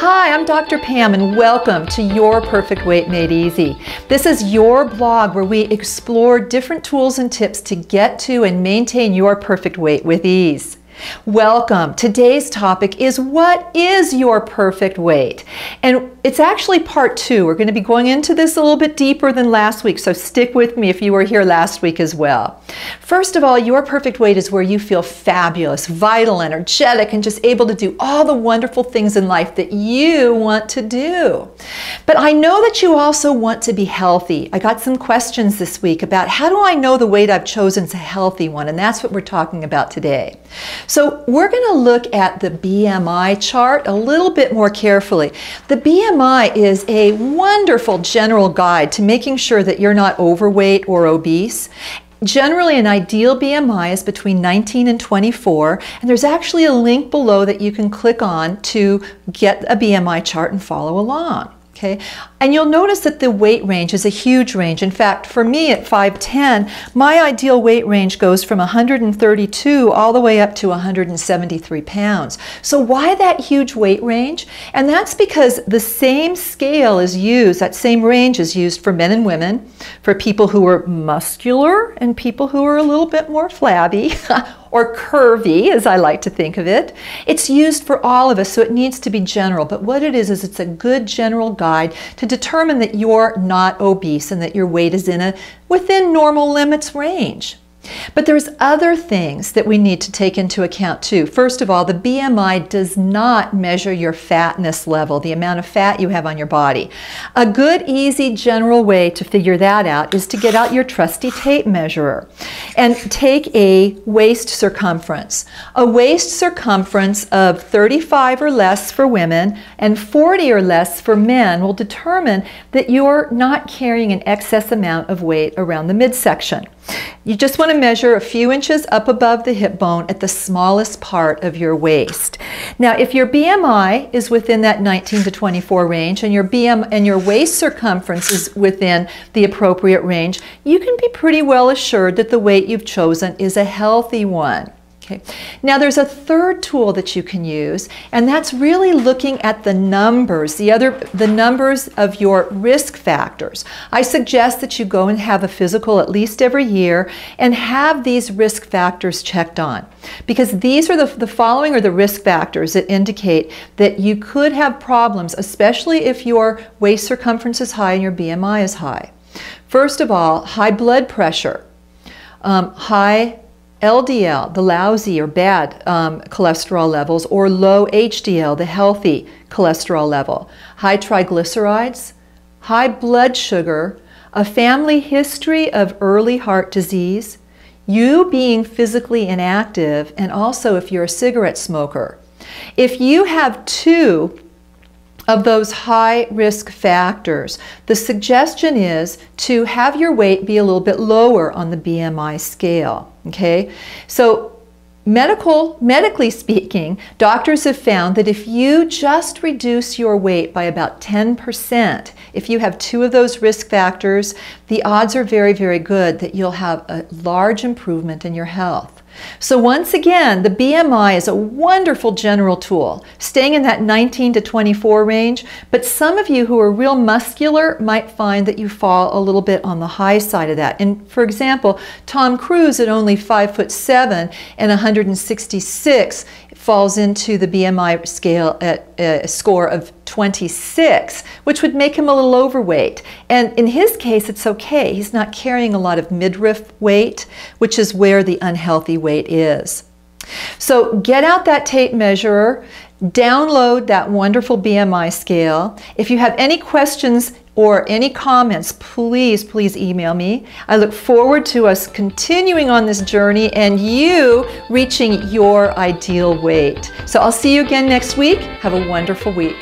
Hi, I'm Dr. Pam and welcome to Your Perfect Weight Made Easy. This is your blog where we explore different tools and tips to get to and maintain your perfect weight with ease. Welcome. Today's topic is what is your perfect weight? And it's actually part 2. We're going to be going into this a little bit deeper than last week, so stick with me if you were here last week as well. First of all, your perfect weight is where you feel fabulous, vital, energetic, and just able to do all the wonderful things in life that you want to do. But I know that you also want to be healthy. I got some questions this week about how do I know the weight I've chosen is a healthy one, and that's what we're talking about today. So we're going to look at the BMI chart a little bit more carefully. The BMI is a wonderful general guide to making sure that you're not overweight or obese. Generally, an ideal BMI is between 19 and 24, and there's actually a link below that you can click on to get a BMI chart and follow along. Okay, and you'll notice that the weight range is a huge range. In fact, for me at 5'10", my ideal weight range goes from 132 all the way up to 173 pounds. So why that huge weight range? And that's because the same scale is used, that same range is used for men and women, for people who are muscular and people who are a little bit more flabby. Or curvy, as I like to think of it. It's used for all of us, so it needs to be general. But what it is it's a good general guide to determine that you're not obese and that your weight is within normal limits range. But there's other things that we need to take into account too. First of all, the BMI does not measure your fatness level, the amount of fat you have on your body. A good, easy, general way to figure that out is to get out your trusty tape measurer and take a waist circumference. A waist circumference of 35 or less for women and 40 or less for men will determine that you're not carrying an excess amount of weight around the midsection. You just want to measure a few inches up above the hip bone at the smallest part of your waist. Now, if your BMI is within that 19 to 24 range and your waist circumference is within the appropriate range, you can be pretty well assured that the weight you've chosen is a healthy one. Okay. Now there's a third tool that you can use, and that's really looking at the numbers, the numbers of your risk factors. I suggest that you go and have a physical at least every year and have these risk factors checked on, because these are the following are the risk factors that indicate that you could have problems, especially if your waist circumference is high and your BMI is high. First of all, high blood pressure, high LDL, the lousy or bad cholesterol levels, or low HDL, the healthy cholesterol level, high triglycerides, high blood sugar, a family history of early heart disease, you being physically inactive, and also if you're a cigarette smoker. If you have two of those high risk factors, the suggestion is to have your weight be a little bit lower on the BMI scale. Okay, so medically speaking, doctors have found that if you just reduce your weight by about 10%, if you have two of those risk factors, the odds are very, very good that you'll have a large improvement in your health. So once again, the BMI is a wonderful general tool, staying in that 19 to 24 range, but some of you who are real muscular might find that you fall a little bit on the high side of that. And for example, Tom Cruise at only 5'7" and 166 falls into the BMI scale at a score of 26, which would make him a little overweight. And in his case, it's okay. He's not carrying a lot of midriff weight, which is where the unhealthy weight is. So get out that tape measurer, download that wonderful BMI scale. If you have any questions or any comments, please email me. I look forward to us continuing on this journey and you reaching your ideal weight. So I'll see you again next week. Have a wonderful week.